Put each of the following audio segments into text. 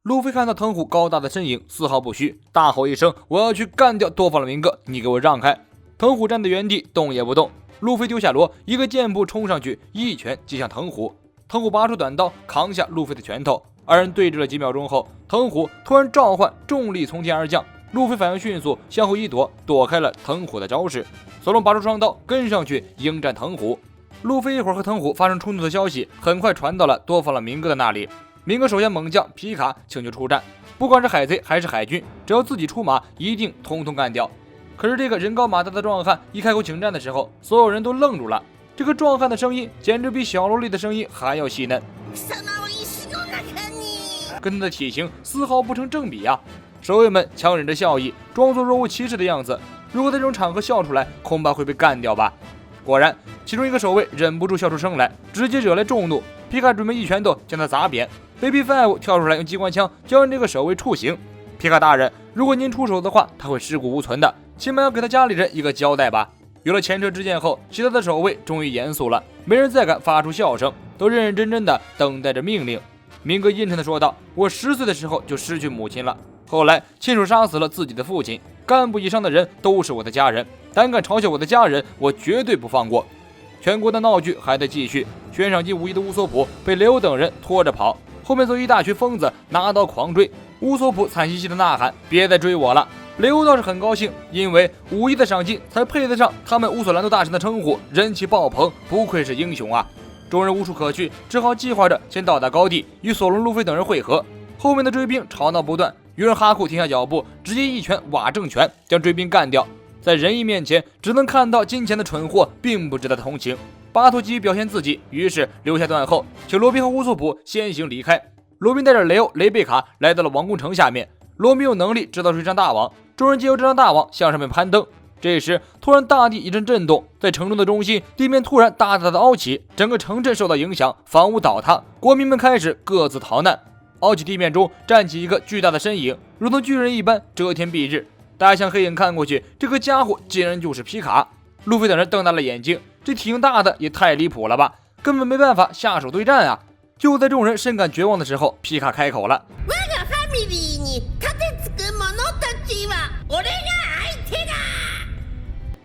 路飞看到藤虎高大的身影，丝毫不虚，大吼一声：“我要去干掉多弗朗明哥，你给我让开！”藤虎站在原地动也不动。路飞丢下罗，一个箭步冲上去，一拳击向藤虎。藤虎拔出短刀，扛下路飞的拳头。二人对峙了几秒钟后，藤虎突然召唤重力从天而降，路飞反应迅速，向后一躲，躲开了藤虎的招式。索隆拔出双刀，跟上去迎战藤虎。路飞一会儿和藤虎发生冲突的消息很快传到了多弗朗明哥的那里。明哥手下猛将皮卡请求出战，不管是海贼还是海军，只要自己出马，一定通通干掉。可是这个人高马大的壮汉一开口请战的时候，所有人都愣住了。这个壮汉的声音简直比小萝莉的声音还要细嫩，跟他的体型丝毫不成正比啊！守卫们强忍着笑意，装作若无其事的样子。如果在这种场合笑出来，恐怕会被干掉吧。果然，其中一个守卫忍不住笑出声来，直接惹来众怒。皮卡准备一拳头将他砸扁。Baby Five 跳出来用机关枪将这个守卫处刑。皮卡大人，如果您出手的话，他会尸骨无存的，起码要给他家里人一个交代吧。有了前车之鉴后，其他的守卫终于严肃了，没人再敢发出笑声，都认认真真的等待着命令。明哥阴沉地说道：“我10岁的时候就失去母亲了，后来亲手杀死了自己的父亲。干部以上的人都是我的家人，胆敢嘲笑我的家人，我绝对不放过。”全国的闹剧还在继续，悬赏级5亿的乌索普被雷欧等人拖着跑，后面则一大群疯子拿刀狂追。乌索普惨兮兮的呐喊：“别再追我了！”雷欧倒是很高兴，因为5亿的赏金才配得上他们乌索兰多大神的称呼，人气爆棚，不愧是英雄啊！众人无处可去，只好计划着先到达高地，与索隆、路飞等人会合。后面的追兵吵闹不断，鱼人哈库停下脚步，直接一拳瓦正拳将追兵干掉。在仁义面前，只能看到金钱的蠢货并不值得同情。巴托急于表现自己，于是留下断后，请罗宾和乌索普先行离开。罗宾带着雷欧、雷贝卡来到了王宫城下面。罗宾有能力知道是一张大网，众人借由这张大网向上面攀登。这时突然大地一阵震动，在城中的中心，地面突然大大的凹起，整个城镇受到影响，房屋倒塌，国民们开始各自逃难。凹起地面中站起一个巨大的身影，如同巨人一般遮天蔽日。大家向黑影看过去，这个家伙竟然就是皮卡。路飞等人瞪大了眼睛，这体型大的也太离谱了吧，根本没办法下手对战啊！就在众人深感绝望的时候，皮卡开口了：“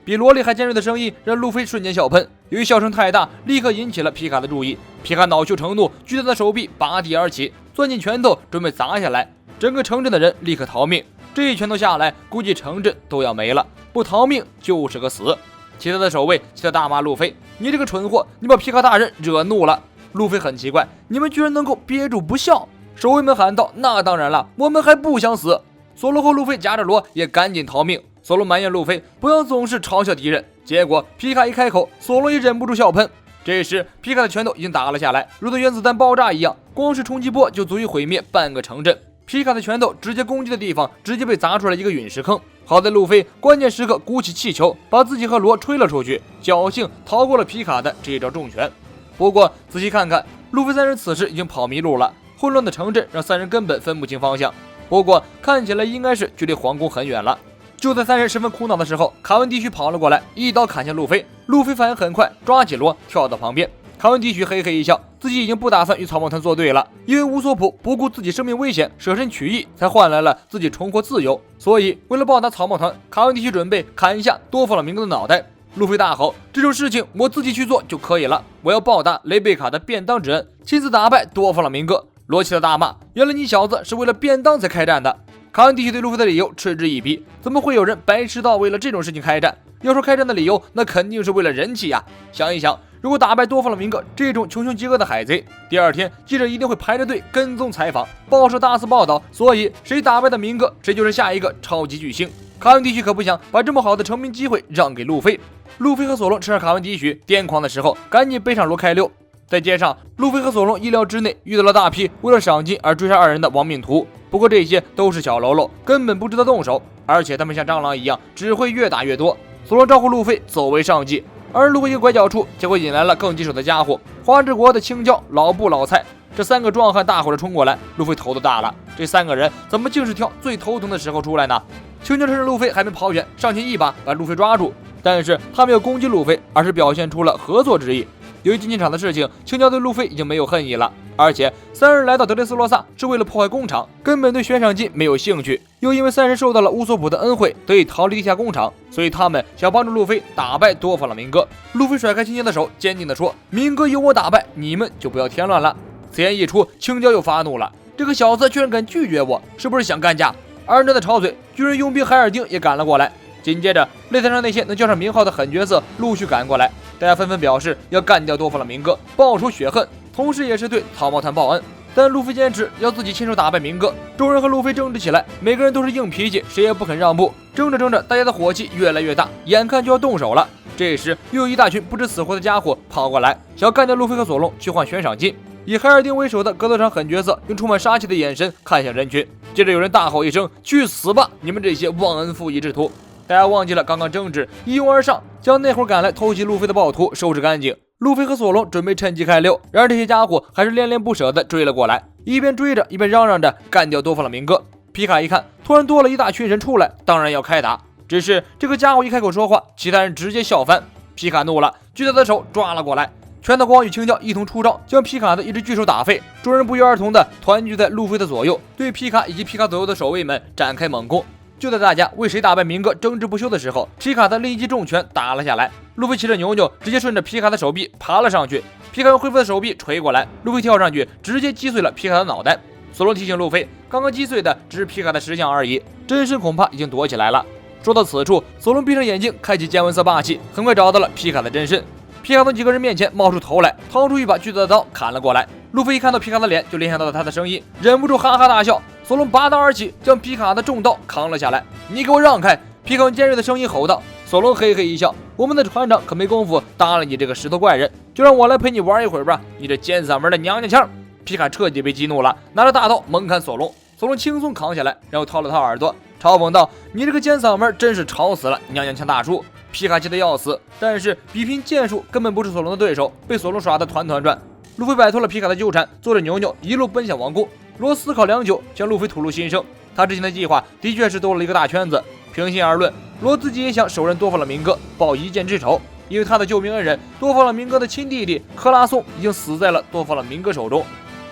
比萝莉还尖锐的声音让路飞瞬间笑喷，由于笑声太大，立刻引起了皮卡的注意。皮卡恼羞成怒，巨大的手臂拔地而起，攥紧拳头准备砸下来。整个城镇的人立刻逃命，这一拳头下来，估计城镇都要没了，不逃命就是个死。其他的守卫气得大骂路飞：“你这个蠢货，你把皮卡大人惹怒了！”路飞很奇怪，你们居然能够憋住不笑。守卫们喊道：“那当然了，我们还不想死！”索隆和路飞夹着罗也赶紧逃命。索隆埋怨路飞不要总是嘲笑敌人，结果皮卡一开口，索隆也忍不住笑喷。这时皮卡的拳头已经打了下来，如同原子弹爆炸一样，光是冲击波就足以毁灭半个城镇。皮卡的拳头直接攻击的地方，直接被砸出来一个陨石坑。好在路飞关键时刻鼓起气球，把自己和罗吹了出去，侥幸逃过了皮卡的这一招重拳。不过仔细看看，路飞三人此时已经跑迷路了，混乱的城镇让三人根本分不清方向。不过看起来应该是距离皇宫很远了。就在三人十分苦恼的时候，卡文迪许跑了过来，一刀砍向路飞。路飞反应很快，抓起罗跳到旁边。卡文迪许嘿嘿一笑，自己已经不打算与草帽团作对了，因为乌索普不顾自己生命危险，舍身取义，才换来了自己重获自由。所以为了报答草帽团，卡文迪许准备砍下多弗朗明哥的脑袋。路飞大吼：“这种事情我自己去做就可以了，我要报答雷贝卡的便当之恩，亲自打败多弗朗明哥。”罗气的大骂：“原来你小子是为了便当才开战的！”卡文迪许对路飞的理由嗤之以鼻，怎么会有人白痴到为了这种事情开战？要说开战的理由，那肯定是为了人气呀！想一想，如果打败多弗朗明哥这种穷凶极恶的海贼，第二天记者一定会排着队跟踪采访，报社大肆报道，所以谁打败的明哥，谁就是下一个超级巨星。卡文迪许可不想把这么好的成名机会让给路飞。路飞和索隆趁着卡文迪许癫狂的时候，赶紧背上罗开溜。在街上，路飞和索隆意料之内遇到了大批为了赏金而追杀二人的亡命徒，不过这些都是小喽啰，根本不值得动手，而且他们像蟑螂一样，只会越打越多。索隆招呼路飞走为上计，而路飞一个拐角处，结果引来了更棘手的家伙——花之国的青椒老布老蔡。这三个壮汉大伙的冲过来，路飞头都大了，这三个人怎么竟是挑最头疼的时候出来呢？青椒趁着路飞还没跑远，上前一把把路飞抓住，但是他没有攻击路飞，而是表现出了合作之意。由于竞技场的事情，青椒对路飞已经没有恨意了，而且三人来到德雷斯罗萨是为了破坏工厂，根本对悬赏金没有兴趣。又因为三人受到了乌索普的恩惠，得以逃离地下工厂，所以他们想帮助路飞打败多弗朗明哥。路飞甩开青椒的手，坚定地说：“明哥有我打败，你们就不要添乱了。”此言一出，青椒又发怒了：“这个小子居然敢拒绝我，是不是想干架？”二人正在吵嘴，巨人佣兵海尔丁也赶了过来。紧接着，擂台上那些能叫上名号的狠角色陆续赶过来，大家纷纷表示要干掉多弗朗明哥，报仇雪恨，同时也是对草帽团报恩。但路飞坚持要自己亲手打败明哥，众人和路飞争执起来，每个人都是硬脾气，谁也不肯让步。争着争着，大家的火气越来越大，眼看就要动手了。这时，又有一大群不知死活的家伙跑过来，想要干掉路飞和索隆去换悬赏金。以海尔丁为首的格斗场狠角色用充满杀气的眼神看向人群，接着有人大吼一声：“去死吧，你们这些忘恩负义之徒！”大家忘记了刚刚争执，一拥而上，将那会儿赶来偷袭路飞的暴徒收拾干净。路飞和索隆准备趁机开溜，然而这些家伙还是恋恋不舍地追了过来，一边追着一边嚷嚷着干掉多弗朗明哥。皮卡一看，突然多了一大群人出来，当然要开打。只是这个家伙一开口说话，其他人直接笑翻。皮卡怒了，巨大的手抓了过来，拳头光与青椒一同出招，将皮卡的一只巨手打飞。众人不约而同地团聚在路飞的左右，对皮卡以及皮卡左右的守卫们展开猛攻。就在大家为谁打败明哥争执不休的时候，皮卡的另一记重拳打了下来。路飞骑着牛牛，直接顺着皮卡的手臂爬了上去。皮卡用恢复的手臂锤过来，路飞跳上去，直接击碎了皮卡的脑袋。索隆提醒路飞，刚刚击碎的只是皮卡的石像而已，真身恐怕已经躲起来了。说到此处，索隆闭上眼睛，开启见闻色霸气，很快找到了皮卡的真身。皮卡从几个人面前冒出头来，掏出一把巨大的刀砍了过来。路飞一看到皮卡的脸，就联想到了他的声音，忍不住哈哈大笑。索隆拔刀而起，将皮卡的重刀扛了下来。你给我让开！皮卡用尖锐的声音吼道。索隆嘿嘿一笑，我们的船长可没工夫搭了你这个石头怪人，就让我来陪你玩一会儿吧，你这尖嗓门的娘娘腔！皮卡彻底被激怒了，拿着大刀猛砍索隆。索隆轻松扛下来，然后掏了掏耳朵，嘲讽道：“你这个尖嗓门真是吵死了，娘娘腔大叔！”皮卡气得要死，但是比拼剑术根本不是索隆的对手，被索隆耍得团团转。路飞摆脱了皮卡的纠缠，坐着牛牛一路奔向王宫。罗思考良久，向路飞吐露心声。他之前的计划的确是兜了一个大圈子。平心而论，罗自己也想手刃多弗朗明哥，报一箭之仇，因为他的救命恩人多弗朗明哥的亲弟弟克拉松已经死在了多弗朗明哥手中。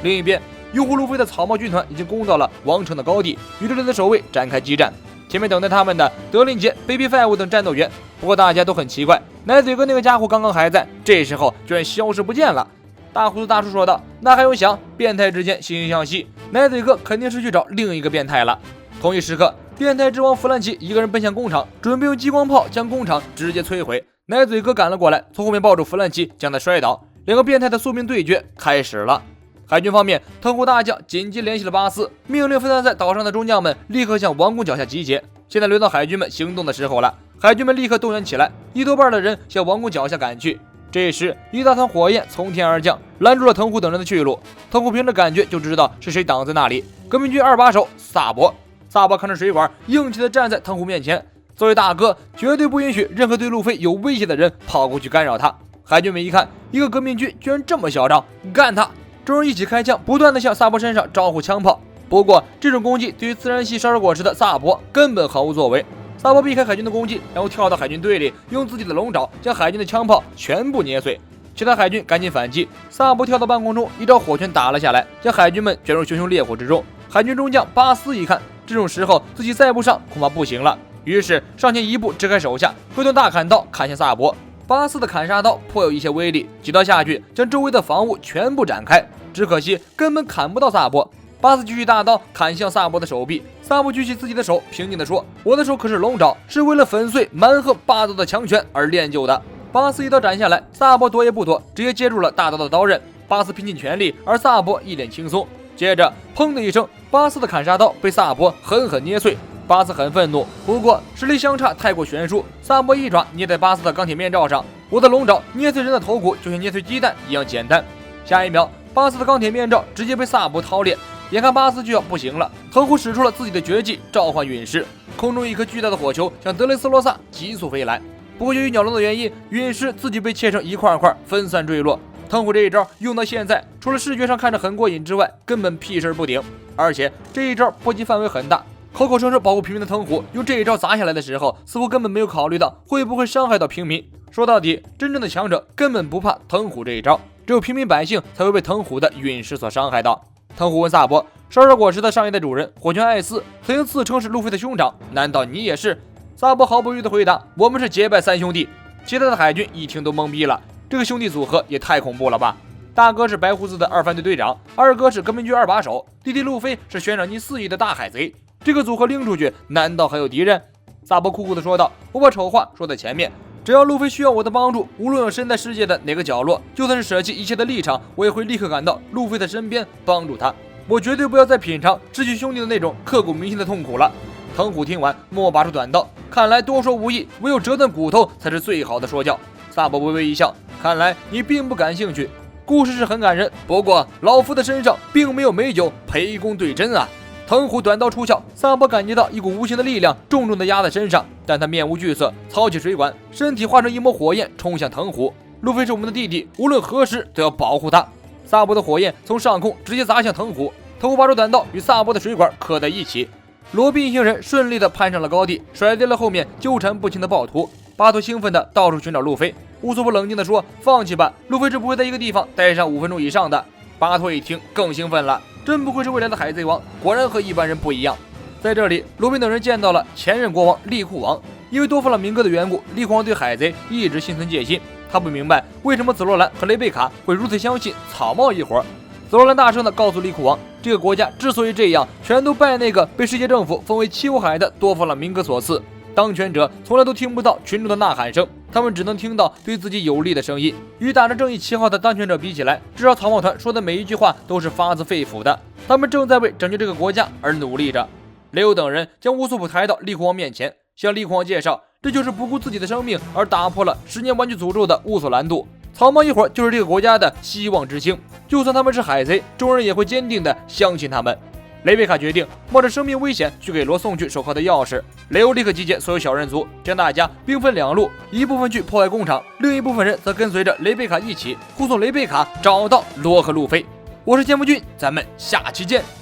另一边，拥护路飞的草帽军团已经攻到了王城的高地，与这里的守卫展开激战。前面等待他们的德林杰、Baby Five 等战斗员，不过大家都很奇怪，奶嘴哥那个家伙刚刚还在，这时候居然消失不见了。大胡子大叔说道：“那还用想？变态之间惺惺相惜，奶嘴哥肯定是去找另一个变态了。”同一时刻，变态之王弗兰奇一个人奔向工厂，准备用激光炮将工厂直接摧毁。奶嘴哥赶了过来，从后面抱住弗兰奇，将他摔倒。两个变态的宿命对决开始了。海军方面，藤壶大将紧急联系了巴斯，命令分散在岛上的中将们立刻向王宫脚下集结。现在轮到海军们行动的时候了，海军们立刻动员起来，一多半的人向王宫脚下赶去。这时，一大团火焰从天而降，拦住了藤壶等人的去路。藤壶凭着感觉就知道是谁挡在那里，革命军二把手萨博。萨博扛着水管，硬气地站在藤壶面前。作为大哥，绝对不允许任何对路飞有威胁的人跑过去干扰他。海军们一看，一个革命军居然这么嚣张，干他！众人一起开枪，不断地向萨博身上招呼枪炮。不过，这种攻击对于自然系烧烧果实的萨博根本毫无作为。萨博避开海军的攻击，然后跳到海军队里，用自己的龙爪将海军的枪炮全部捏碎。其他海军赶紧反击，萨博跳到半空中，一招火拳打了下来，将海军们卷入熊熊烈火之中。海军中将巴斯一看，这种时候自己再不上恐怕不行了，于是上前一步支开手下，挥动大砍刀砍向萨博。巴斯的砍杀刀颇有一些威力，几刀下去将周围的防务全部展开，只可惜根本砍不到萨博。巴斯举起大刀砍向萨博的手臂，萨博举起自己的手，平静地说：“我的手可是龙爪，是为了粉碎蛮横霸道的强权而练就的。”巴斯一刀斩下来，萨博躲也不躲，直接接住了大刀的刀刃。巴斯拼尽全力，而萨博一脸轻松。接着，砰的一声，巴斯的砍杀刀被萨博狠狠捏碎。巴斯很愤怒，不过实力相差太过悬殊。萨博一爪捏在巴斯的钢铁面罩上，我的龙爪捏碎人的头骨，就像捏碎鸡蛋一样简单。下一秒，巴斯的钢铁面罩直接被萨博掏裂。眼看巴斯就要不行了，藤壶使出了自己的绝技召唤陨石，空中一颗巨大的火球向德雷斯罗萨急速飞来。不过由于鸟笼的原因，陨石自己被切成一块块分散坠落。藤壶这一招用到现在，除了视觉上看着很过瘾之外，根本屁事不顶。而且这一招波及范围很大，口口声声保护平民的藤壶用这一招砸下来的时候，似乎根本没有考虑到会不会伤害到平民。说到底，真正的强者根本不怕藤壶这一招。只有平民百姓才会被藤虎的陨石所伤害到。藤虎问萨博，烧热果实的上一代主人火拳艾斯曾经自称是路飞的兄长，难道你也是？萨博毫不犹豫地回答，我们是结拜三兄弟。其他的海军一听都懵逼了，这个兄弟组合也太恐怖了吧。大哥是白胡子的二番队队长，二哥是革命军二把手，弟弟路飞是悬赏金4亿的大海贼，这个组合拎出去，难道还有敌人？萨博酷酷地说道，我把丑话说在前面，只要路飞需要我的帮助，无论我身在世界的哪个角落，就算是舍弃一切的立场，我也会立刻赶到路飞的身边帮助他。我绝对不要再品尝失去兄弟的那种刻骨铭心的痛苦了。藤虎听完，默默拔出短刀，看来多说无益，唯有折断骨头才是最好的说教。萨博微微一笑，看来你并不感兴趣。故事是很感人，不过老夫的身上并没有美酒陪弓对阵啊。藤虎短刀出鞘，萨博感觉到一股无形的力量重重地压在身上，但他面无惧色，操起水管，身体化成一抹火焰冲向藤虎。路飞是我们的弟弟，无论何时都要保护他。萨博的火焰从上空直接砸向藤虎，藤虎拔出短刀与萨博的水管磕在一起，罗宾一行人顺利地攀上了高地，甩掉了后面纠缠不清的暴徒。巴托兴奋地到处寻找路飞，乌索普冷静地说，放弃吧，路飞是不会在一个地方待上5分钟以上的。巴托一听更兴奋了，真不愧是未来的海贼王，果然和一般人不一样。在这里，罗宾等人见到了前任国王利库王，因为多弗朗明哥的缘故，利库王对海贼一直心存戒心，他不明白为什么紫罗兰和雷贝卡会如此相信草帽一伙。紫罗兰大声地告诉利库王，这个国家之所以这样，全都拜那个被世界政府封为七武海的多弗朗明哥所赐。当权者从来都听不到群众的呐喊声，他们只能听到对自己有利的声音。与打着正义旗号的当权者比起来，至少草帽团说的每一句话都是发自肺腑的，他们正在为拯救这个国家而努力着。雷欧等人将乌索普抬到利库王面前，向利库王介绍，这就是不顾自己的生命而打破了10年玩具诅咒的乌索兰度。草帽一伙就是这个国家的希望之星，就算他们是海贼，众人也会坚定地相信他们。雷贝卡决定冒着生命危险去给罗送去手铐的钥匙。雷欧立刻集结所有小人族，将大家兵分2路，一部分去破坏工厂，另一部分人则跟随着雷贝卡一起护送雷贝卡找到罗和路飞。我是剑夫君，咱们下期见。